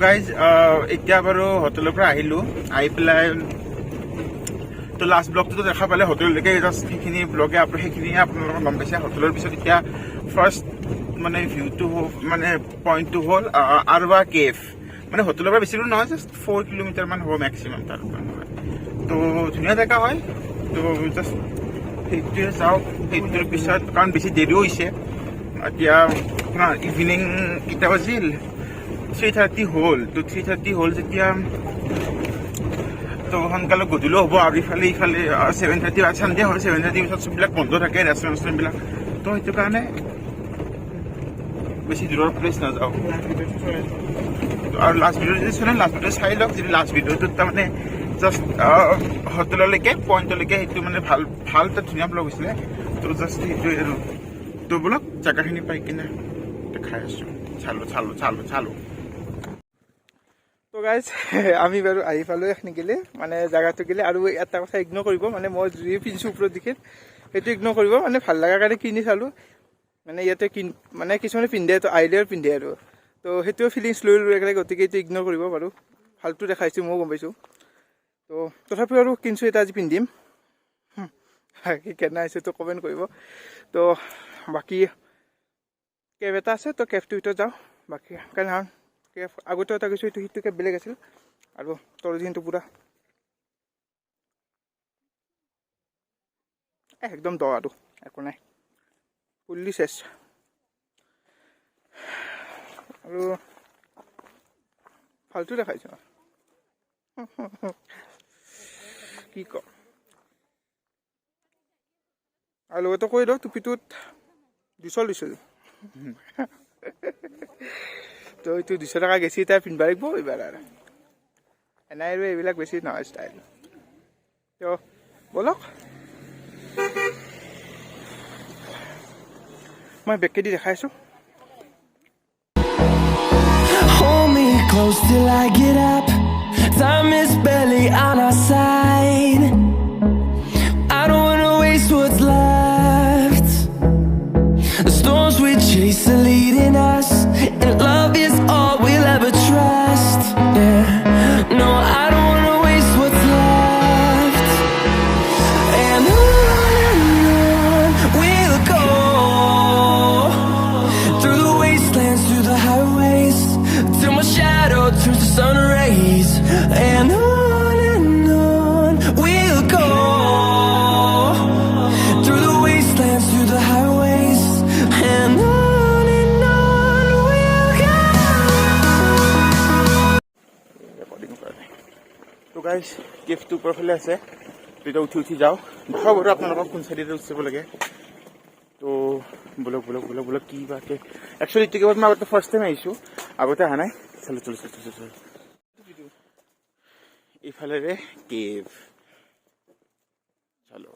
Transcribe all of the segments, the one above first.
Guys এতিয়া বাৰু হোটেলৰ পৰা আহিলোঁ আহি পেলাই তো লাষ্ট ব্লগটো দেখা পালে হোটেললৈকে জাষ্ট সেইখিনি ব্লগে সেইখিনিয়ে আপোনালোকক গম পাইছে হোটেলৰ পিছত এতিয়া ফাৰ্ষ্ট মানে ভিউটো মানে পইণ্টটো হ'ল আৰৱা কেভ মানে হোটেলৰ পৰা বেছি দূৰ নহয় জাষ্ট 4 কিলোমিটাৰমান হ'ব মেক্সিমাম তাৰ পৰা তো ধুনীয়া জেগা হয় তো জাষ্ট সেইটোৱে চাওক সেইটোৰ পিছত কাৰণ বেছি দেৰিও হৈছে এতিয়া আপোনাৰ ইভিনিং কেইটা বাজিল 3:30 হ'ল তো 3:30 হ'ল যেতিয়া তো সোনকালে গধূলিও হ'ব আৰু ইফালে 7:30 সন্ধিয়া হয় 7:30 পিছত চববিলাক বন্ধ থাকে ৰেষ্টুৰেণ্টবিলাক তো সেইটো কাৰণে বেছি দূৰৰ প্লেচ নাযাওঁ আৰু লাষ্ট ভিডিঅ' যদি চলে লাষ্ট ভিডিঅ' চাই লওক যদি লাষ্ট ভিডিঅ'টোত তাৰমানে জাষ্ট হোটেললৈকে পইণ্টলৈকে সেইটো মানে ভাল এটা ধুনীয়া ব্লগ হৈছিলে তো জাষ্ট সেইটোৱে আৰু তো বোলক জেগাখিনি পাই কিনে দেখাই আছোঁ চালোঁ তো গাইজ আমি বাৰু আহি পালোঁ এখনি গেলে মানে জেগাটো গেলে আৰু এটা কথা ইগন'ৰ কৰিব মানে মই যি পিন্ধিছোঁ ওপৰত দেখি সেইটো ইগন'ৰ কৰিব মানে ভাল লগা কাৰণে কিনি চালোঁ মানে ইয়াতে মানে কিছুমানে পিন্ধে তো আইডিয়াৰ পিন্ধে আৰু তো সেইটোও ফিলিংছ লৈ একেলগে গতিকে এইটো ইগন'ৰ কৰিব বাৰু ভালটো দেখাইছোঁ ময়ো গম পাইছোঁ তো তথাপিও আৰু কিনিছোঁ এটা আজি পিন্ধিম কেনে আহিছে তো কমেণ্ট কৰিব তো বাকী কেব এটা আছে তো কেবটোৰ ভিতৰত যাওঁ বাকী কাৰণ কেব আগতে এটা গৈছোঁ সেইটো কেব বেলেগ আছিল আৰু তোৰ যিহেতু পুৰা একদম দ আৰু একো নাই ফুল্লি চেছ আৰু ফাল্টু দেখাইছোঁ কি কম আৰু লগতে কৈ দিওঁ টুপিটোত 200 লৈছোঁ তো এইটো 200 টকা গেছি তাই পিন্ধিব লাগিব এইবাৰ আৰু এনাই আৰু এইবিলাক বেছি নহয় ষ্টাইল তো বলক মই বেগকেদি দেখাই আছোঁ Hold me close till I get up. Time is barely on our side. I don't wanna waste what's left. The storms we chase are leading us, and love is all we'll ever trust. Yeah, no, I don't wanna waste what's left. And on we'll go, through the wastelands, through the highways, till my shadow turns to sun rays. And on we'll go, through the wastelands, through the highways. And on we'll go. তো guys কেভটো ওপৰৰ ফালে আছে তেতিয়া উঠি যাওঁ দেখাব বাৰু আপোনালোকক কোন চাইডে উঠিব লাগে তো বলক কি বাকে একচুৱেলি এইটো কেবত মই আগতে ফাৰ্ষ্ট টাইম আহিছোঁ আগতে অহা নাই চলো এইফালেৰে কেভ চলো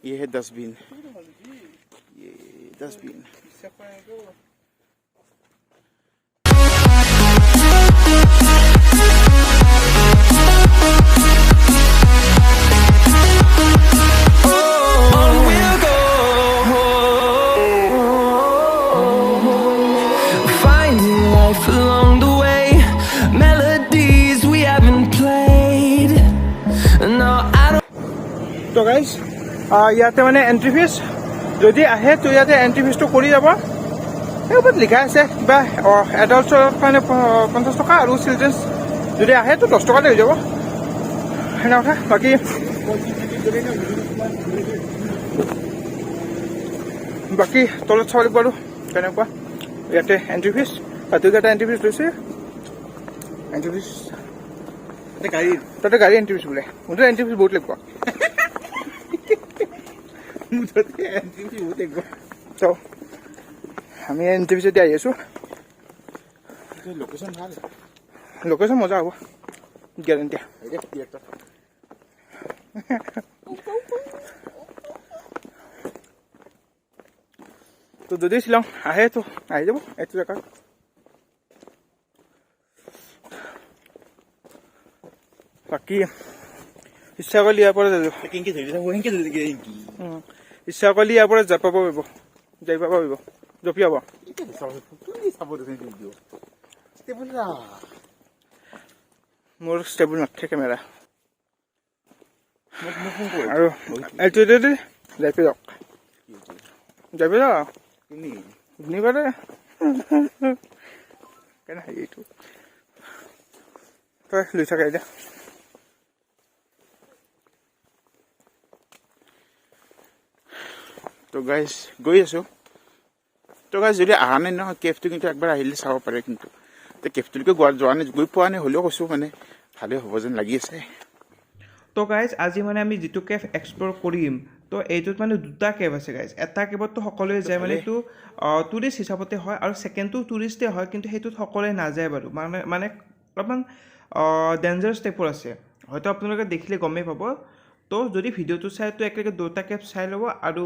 ये है dustbin Finding life along the way, melodies we haven't played. No, I don't. তো গাইজ ইয়াতে মানে এণ্ট্ৰি ফিজ যদি আহে তো ইয়াতে এণ্ট্ৰি ফিজটো কৰি যাব এই ওপৰত লিখা আছে কিবা এডাল্টছৰ কাৰণে 50 টকা আৰু চিলড্ৰেনছ যদি আহে তো 10 টকাতে হৈ যাব সেনে কথা বাকী তলত চাব লাগিব আৰু কেনেকুৱা ইয়াতে এণ্ট্ৰি ফিজ তাতে এণ্ট্ৰি ফিজ লৈছে এণ্ট্ৰি ফিজ তাতে গাড়ী এণ্ট্ৰি ফিজ বোলে মোৰতো এণ্ট্ৰি ফিজ বহুত লাগিব তো আমি এণ্ট্ৰি ফিজতে আহি আছোঁ লোকেশ্যন মজা হ'ব গ্যারান্টি তো যদি শ্বিলং আহে তো আহি যাব এইটো জেগাত বাকী ইচ্ছা কৰিলে ইয়াৰ পৰা ইচ্ছা কৰিলে ইয়াৰ পৰা যাব পাৰিব যাই পাব পাৰিব জঁপিয়াব মোৰ ষ্টেবল নাথাকে কেমেৰা আৰু এইটো যাই পাই যাওক যাই পাই যাওক নিবাৰে কেনে এইটো তই লৈ থাকা এতিয়া তো গাইজ গৈ আছো তো গাইজ যদি অহা নাই নহয় কেফটো কিন্তু একবাৰ আহিলে চাব পাৰে কিন্তু তো কেফটোলৈকে যোৱা নাই গৈ পোৱা নাই হ'লেও কৈছোঁ মানে ভালেই হ'ব যেন লাগি আছে তো গাইজ আজি মানে আমি যিটো কেফ এক্সপ্ল'ৰ কৰিম তো এইটোত মানে দুটা কেফ আছে গাইজ এটা কেফততো সকলোৱে যায় মানে এইটো টুৰিষ্ট হিচাপতে হয় আৰু ছেকেণ্ডটো টুৰিষ্টে হয় কিন্তু সেইটোত সকলোৱে নাযায় বাৰু মানে অলপমান ডেঞ্জাৰাছ টাইপৰ আছে হয়তো আপোনালোকে দেখিলে গমেই পাব তো যদি ভিডিঅ'টো চাই তো একেলগে দুটা কেফ চাই ল'ব আৰু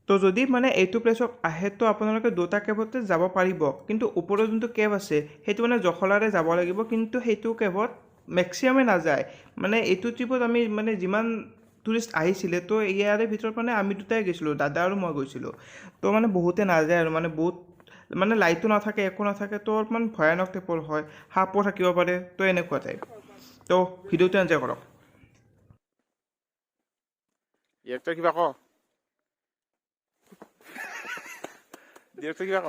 তো যদি মানে এইটো প্লেচত আহে তো আপোনালোকে দুটা কেবতে যাব পাৰিব কিন্তু ওপৰৰ যোনটো কেব আছে সেইটো মানে জখলাৰে যাব লাগিব কিন্তু সেইটো কেবত মেক্সিমামে নাযায় মানে এইটো ট্ৰিপত আমি মানে যিমান টুৰিষ্ট আহিছিলে তো ইয়াৰে ভিতৰত মানে আমি দুটাই গৈছিলোঁ দাদা আৰু মই গৈছিলোঁ তো মানে বহুতে নাযায় আৰু মানে বহুত মানে লাইটো নাথাকে একো নাথাকে তো অলপমান ভয়ানক টাইপৰ হয় সাপো থাকিব পাৰে তো এনেকুৱা টাইপ তো ভিডিঅ'টো এনজয় কৰক ডিৰেক্টৰ কিবা ক ডিৰেক্টৰ কিবা ক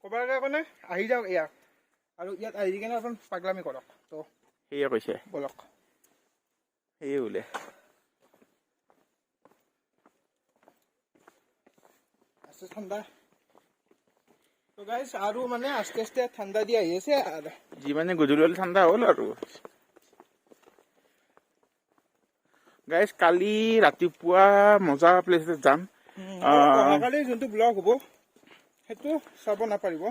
ক'বাৰ কাৰণে আহি যাওক ইয়াত আৰু ইয়াত আহি কিনে অকণ পাগলামি কৰক তো সেয়ে কৈছে বলক সেয়ে বোলে আছে ঠাণ্ডা তো গাইজ আৰু মানে আস্তে আস্তে ঠাণ্ডা দি আহি আছে যিমানে গধূলি হ'লে ঠাণ্ডা হ'ল আৰু গাইজ কালি ৰাতিপুৱা মজা প্লেচ এটাত যাম কালি যোনটো ব্লগ হ'ব সেইটো চাব নাপাৰিব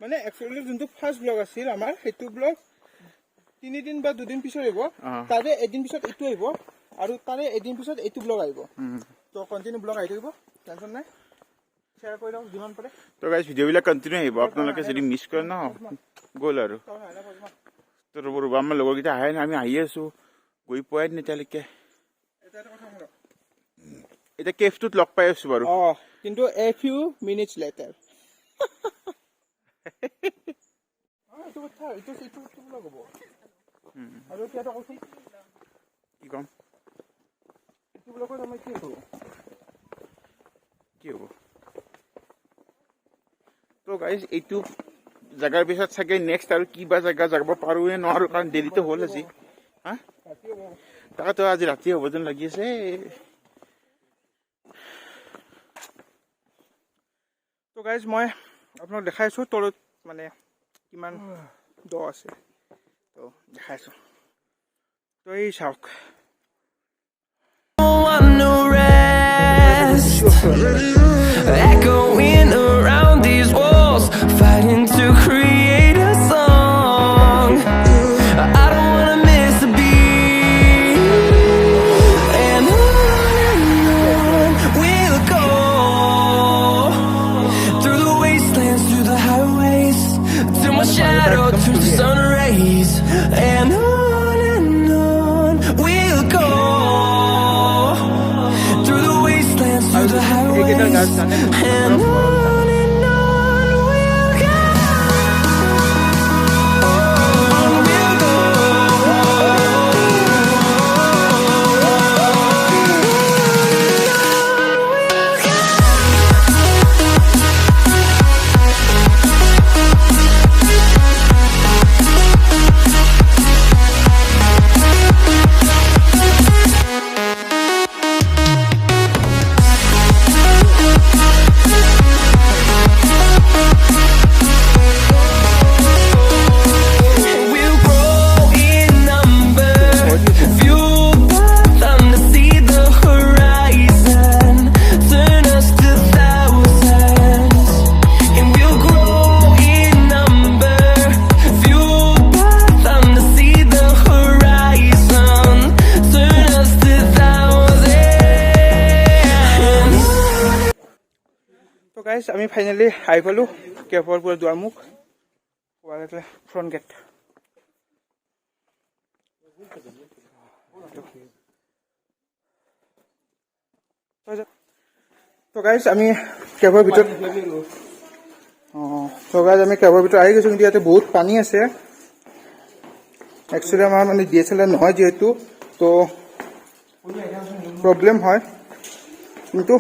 মানে একচুৱেলি যোনটো ফাৰ্ষ্ট ব্লগ আছিল আমাৰ সেইটো ব্লগ 3 দিন বা 2 দিন পিছত আহিব তাৰে এদিন পিছত এইটো আহিব আৰু তাৰে এদিন পিছত এইটো ব্লগ আহিব তো কণ্টিনিউ ব্লগ আহি থাকিব টেনশ্যন নাই শ্বেয়াৰ কৰি দিয়ক যিমান পাৰে তো গাইজ ভিডিঅ'বিলাক কণ্টিনিউ আহিব আপোনালোকে যদি মিছ কৰে ন গ'ল আৰু তো ৰ'ব আমাৰ লগৰকেইটা আহে নাই আমি আহি আছোঁ গৈ পোৱাই নাই এতিয়ালৈকে এতিয়া কেফটোত লগ পাই আছোঁ বাৰু কিন্তু এ ফিউ মিনিটছ লেটাৰ আৰু এতিয়া কওকচোন কি ক'ম এইটো ব্লগত আমাৰ কি হ'ব কি হ'ব তো গাইজ এইটো জেগাৰ পিছত চাগে নেক্সট আৰু কিবা জেগা যাব পাৰোঁ নে নোৱাৰোঁ কাৰণ দেৰিটো হ'ল আজি হা তাকেতো আজি ৰাতি হ'ব যেন লাগি আছে তো গাইজ মই আপোনাক দেখাইছোঁ তলত মানে কিমান দ আছে তো দেখাইছোঁ তো এই চাওক no rest, echoing around these walls, fighting to create a song. I don't wanna miss a beat, and on we'll go through the wastelands, through the highways, till my shadow turns to sun rays, and on we'll go. Through the highways and on we'll go. On we'll go. Guys আমি finally আহি পালোঁ কেফৰ পৰা দুৱাৰমুখ front gate. তো guys আমি কেফৰ ভিতৰত আহি গৈছোঁ, কিন্তু ইয়াতে বহুত পানী আছে। একচুৱেলি আমাৰ মানে DSLR নহয় যিহেতু, তো প্ৰব্লেম হয়, কিন্তু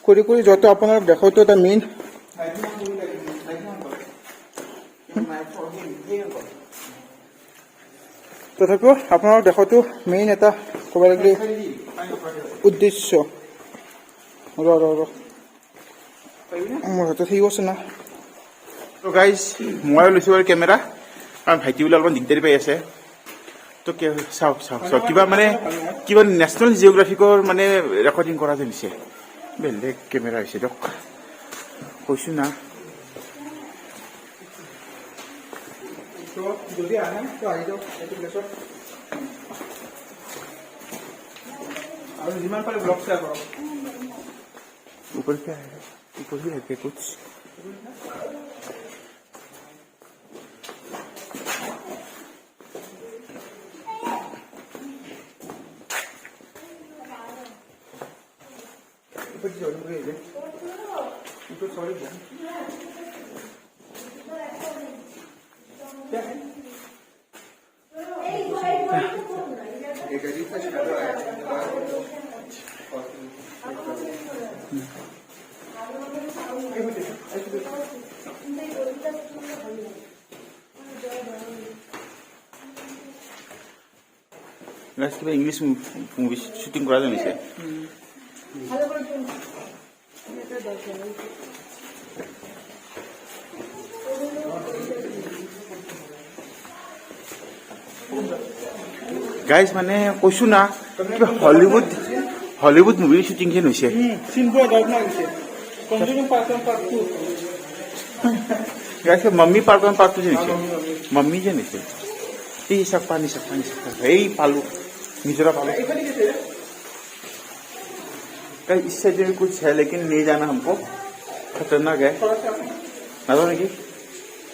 কৰি য'ত আপোনালোক দেখাওঁতো এটা মেইন তথাপিও আপোনালোক দেখাওঁতো মেইন এটা ক'ব লাগিলে উদ্দেশ্য। মোৰ হাতত ঠিক আছে না। তো গাইজ মই লৈছোঁ আৰু কেমেৰা, কাৰণ ভাইটি বোলে অলপমান দিগদাৰী পাই আছে। তো চাওক কিবা নেশ্যনেল জিঅ'গ্ৰাফিকৰ মানে ৰেকৰ্ডিং কৰা যেন দিছে। বেলেগ কেমেৰা হৈছে দিয়ক, কৈছোঁ না। যদি আহে তো আহি যাওক এইটো প্লেচত, আৰু যিমান পাৰে ব্লগ শ্বেয়াৰ কৰক। ऊपर क्या है, ऊपर भी है कुछ। কিবা ইংলিছ মুভি শ্বুটিং কৰা জানিছে। গাইজ মানে কৈছো না, কিবা হলিউড মুভিৰ শ্বুটিং যেন হৈছে। मम्मी पार्ट 1 पार्ट 2 যেন হৈছে, मम्मी যেন হৈছে। এই চাক পানী এই পালো নিজৰা पालो। इस साइड में कुछ है लेकिन नहीं जाना हमको, खतरनाक है ना तो नहीं।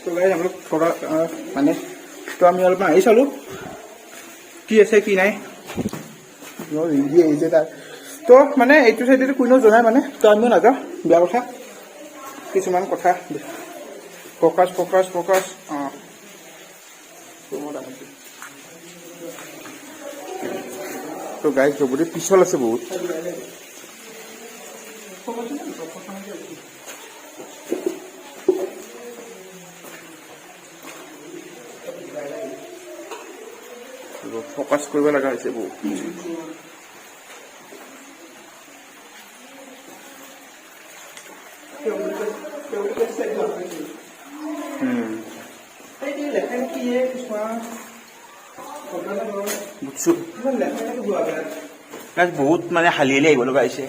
तो गाइस हम लोग थोड़ा माने तो আমি অলপ আহি চালো কি আছে কি নাই। তো মানে এইটো সাইডে কোনো জনাই মানে, তো আমিও নাযাওঁ, বেয়া কথা। কিছুমান কথা ফকাস তো গাইজ চবতে পিছল আছে বহুত। ফকাস কৰিব লগা হৈছে বহুত। বহুত মানে হালিয়ালি আহিব লগা হৈছে।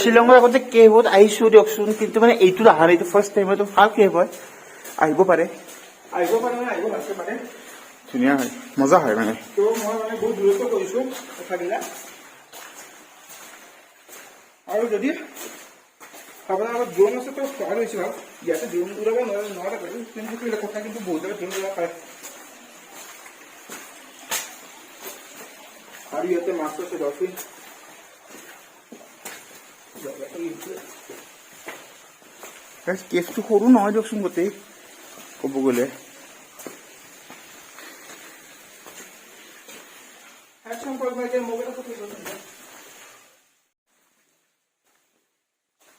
শ্বিলঙৰ আগতে কেবত আহিছো দিয়কচোন, কিন্তু মানে এইটো অহা নাই, এইটো ফাৰ্ষ্ট টাইম, এইটো ভাল কেব হয়। আহিব পাৰে ধুনীয়া হয়, মজা হয় মানে। তো মই মানে বহুত দূৰত্ব কৰিছো কথাবিলাক। আৰু যদি আপোনাৰ আগত ড্ৰোন আছে তো ভাল হৈছে ভাল। ইয়াতে ড্ৰোন উৰাব নোৱাৰে কিন্তু কথা, কিন্তু বহুত জেগাত ড্ৰোন উৰাব পাৰে। আৰু ইয়াতে মাছ আছে ডলফিন। কেফটো সৰু নহয় দিয়কচোন গোটেই ক'ব গ'লে।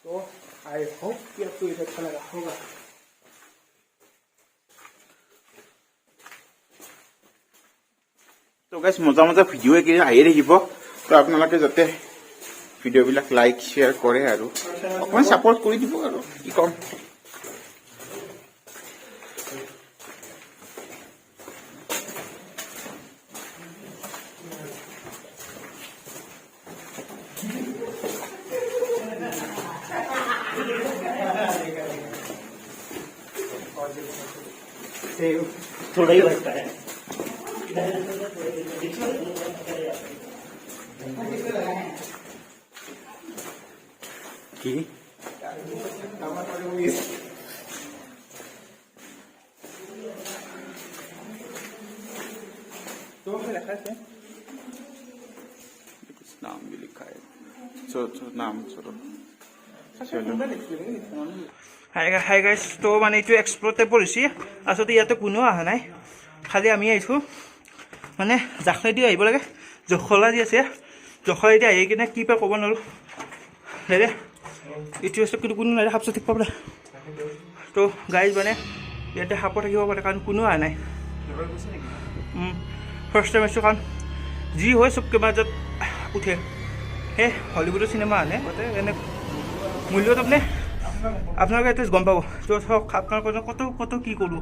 तो आई होप कि आपको ये अच्छा लगा होगा। तो गाइस मजा ভিডিঅ' এইকেইদিন আহিয়ে থাকিব। তো আপোনালোকে যাতে ভিডিঅ'বিলাক লাইক শ্বেয়াৰ কৰে আৰু অকণমান ছাপোৰ্ট কৰি দিব আৰু কি ক'ম। थोड़ा ही लगता है। কি नाम भी लिखा है नाम चलो হাই গাইজ তো মানে এইটো এক্সপ্ল'ৰতে পৰিছে আচলতে ইয়াতে কোনো অহা নাই খালি আমি আহিছোঁ মানে জাখলাই দি আহিব লাগে জখলা দি আছে জখলাই দি আহি কিনে কি পাই ক'ব নোৱাৰোঁ দে এইটো আছে কিন্তু কোনো নাই সাপ চাপ পাবলৈ তো গাইজ মানে ইয়াতে সাপো থাকিব পাৰে কাৰণ কোনো অহা নাই ফাৰ্ষ্ট টাইম আহিছোঁ কাৰণ যি হয় চবকে মাজত উঠে সেই হলিউডৰ চিনেমা আনে গতে এনে মূল্যত আপুনি আপোনালোকে এইটো গম পাব য'ত হওক আপোনালোকৰ কত কত কি কৰোঁ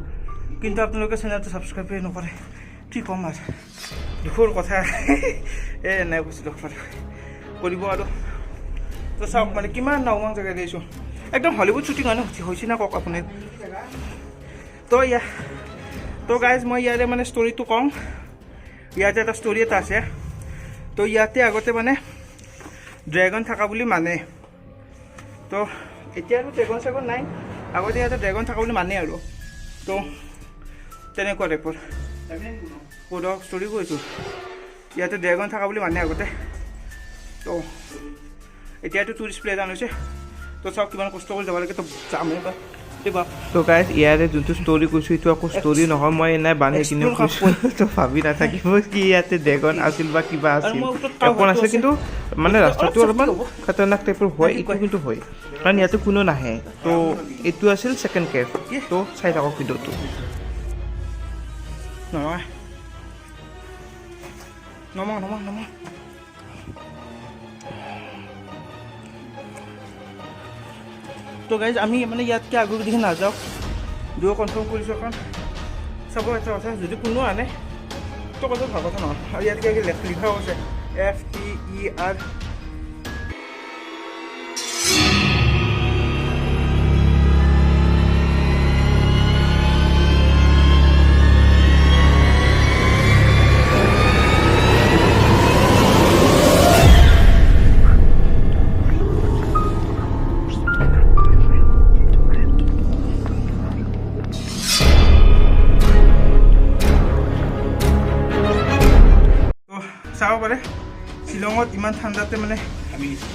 কিন্তু আপোনালোকে চেনেলটো ছাবস্ক্ৰাইবেই নকৰে কি ক'ম আৰু দুখৰ কথা নাই কৈছোঁ দুখ কৰিব আৰু তো চাওক মানে কিমান নাওমাং জেগা দিছোঁ একদম হলিউড শ্বুটিং হয় ন হৈছে না কওক আপুনি তো গাইজ মই ইয়াৰে মানে ষ্টৰিটো কওঁ ইয়াতে এটা ষ্টৰি এটা আছে তো ইয়াতে আগতে মানে ড্ৰেগন থকা বুলি মানে তো এতিয়া আৰু ড্ৰেগন চেগন নাই আগতে ইয়াতে ড্ৰেগন থকা বুলি মানে আৰু তো তেনেকুৱা টাইপৰ ক'ৰক ষ্টৰি কৈছোঁ ইয়াতে ড্ৰেগন থকা বুলি মানে আগতে তো এতিয়াতো টুৰিষ্ট প্লেচ আনিছে তো চাওক কিমান কষ্ট কৰি যাব লাগে তো যামেই বা তো গাইজ ইয়াৰে যোনটো ষ্টৰি কৈছোঁ এইটো আকৌ ষ্টৰি নহয় মই এনে বান্ধি কিনে কৈছোঁ তো ভাবি নাথাকিব কি ইয়াতে ড্ৰেগন আছিল বা কিবা আছিল একো আছে কিন্তু মানে ৰাস্তাটো অলপমান খতৰনাক টাইপৰ হয় এইটো কিন্তু হয় কাৰণ ইয়াতে কোনো নাহে তো এইটো আছিল ছেকেণ্ড কেব তো চাই থাকক ভিডিঅ'টো নহয় নমা তো গাইজ আমি মানে ইয়াতকৈ আগৰ দিশে নাযাওঁ দুয়ো কনফাৰ্ম কৰিছোঁ কাৰণ চাব এটা কথা যদি কোনো আনে তো কথা ভাল কথা নহয় আৰু ইয়াত কিবা লিখাও আছে FTER চাব পাৰে শ্বিলঙত ইমান ঠাণ্ডাতে মানে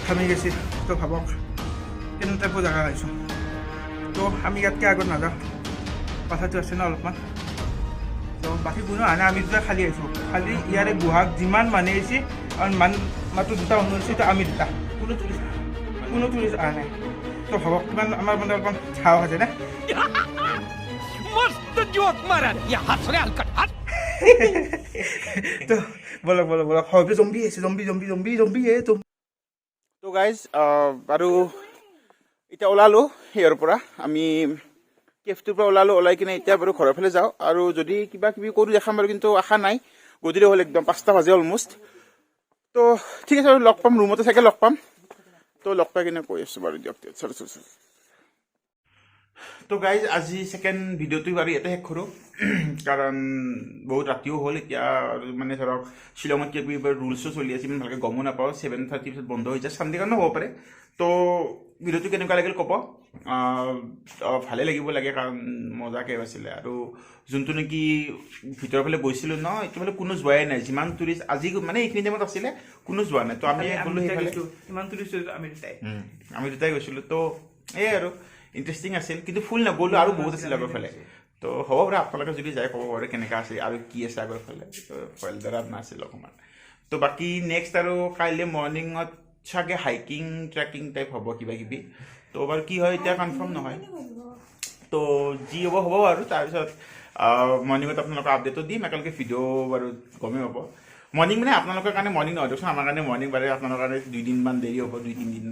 ঘামি গৈছে তো ভাবক কেনেকুৱা টাইপৰ জেগা আহিছোঁ তো আমি ইয়াতকৈ আগত নাযাওঁ কথাটো আছে ন অলপমান তো বাকী কোনো অহা নাই আমি দুটা খালী আহিছোঁ খালী ইয়াৰে গুহাক যিমান মানুহ আহিছে আৰু মাত্ৰ দুটা মানুহ আহিছে তো আমি দুটা কোনো টুৰিষ্ট অহা নাই তো ভাবক কিমান আমাৰ মানে অলপমান সাহস আছে নে मस्त जोक मारा या हंस रे हलकट हंस তো বলক হয় জম্বি আছে জম্বি তো গাইজ আৰু এতিয়া ওলালোঁ ইয়াৰ পৰা আমি কেফটোৰ পৰা ওলাই কিনে এতিয়া বাৰু ঘৰৰ ফালে যাওঁ আৰু যদি কিবা কিবি কৰোঁ দেখাম বাৰু কিন্তু আশা নাই গধূলি হ'ল একদম 5টা বাজে অলমষ্ট তো ঠিক আছে আৰু লগ পাম ৰুমতে চাগে লগ পাম তো লগ পাই কিনে কৈ আছোঁ বাৰু দিয়ক তো গাইজ আজি ছেকেণ্ড ভিডিঅ'টো বাৰু ইয়াতে শেষ কৰোঁ কাৰণ বহুত ৰাতিও হ'ল এতিয়া মানে ধৰক শ্বিলঙত কিবা ৰুলছো চলি আছে ইমান ভালকৈ গমো নাপাওঁ 7:30 পিছত বন্ধ হৈ যায় চানডে কাৰণেও হ'ব পাৰে তো ভিডিঅ'টো কেনেকুৱা লাগিল ক'ব ভালে লাগিব লাগে কাৰণ মজা কেব আছিলে আৰু যোনটো নেকি ভিতৰৰ ফালে গৈছিলোঁ ন এইটো ফালে কোনো যোৱাই নাই যিমান টুৰিষ্ট আজি মানে এইখিনি টাইমত আছিলে কোনো যোৱা নাই তো আমি গ'লোঁ সেইফালে ইমান টুৰিষ্ট আমি দুটাই গৈছিলোঁ তো এই আৰু ইণ্টাৰেষ্টিং আছিল কিন্তু ফুল নগ'লোঁ আৰু বহুত আছিল আগৰ ফালে তো হ'ব পাৰে আপোনালোকে যদি যায় ক'ব পাৰে কেনেকুৱা আছে আৰু কি আছে আগৰ ফালে তো ফেলডাৰত নাছিল অকণমান তো বাকী নেক্সট আৰু কাইলৈ মৰ্ণিঙত চাগে হাইকিং ট্ৰেকিং টাইপ হ'ব কিবা কিবি তো বাৰু কি হয় এতিয়া কনফাৰ্ম নহয় তো যি হ'ব আৰু তাৰপিছত মৰ্ণিঙত আপোনালোকৰ আপডেটো দিম একেলগে ভিডিঅ' বাৰু গমেই হ'ব মৰ্ণিং মানে আপোনালোকৰ কাৰণে মৰ্ণিং নহয় দিয়কচোন আমাৰ কাৰণে মৰ্ণিং বাৰু আপোনালোকৰ কাৰণে 2 দিনমান দেৰি হ'ব 2-3 দিন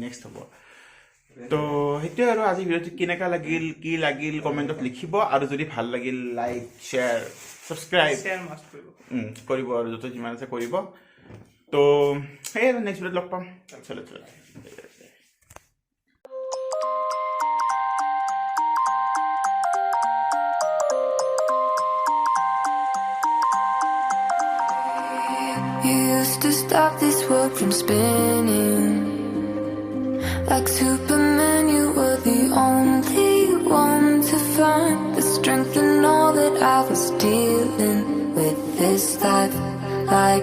নেক্সট হ'ব তো সেইটোৱে আৰু আজি ভিডিঅ'টো কেনেকুৱা লাগিল কি লাগিল কমেণ্টত লিখিব আৰু যদি ভাল লাগিল লাইক শ্বেয়াৰ ছাবস্ক্ৰাইব কৰিব আৰু য'ত যিমান আছে কৰিব তো সেই আৰু নেক্সট ভিডিঅ'ত লগ পাম চলো You used to stop this world from spinning. Like Superman, you were the only one to find the strength in all that I was dealing with this life. Like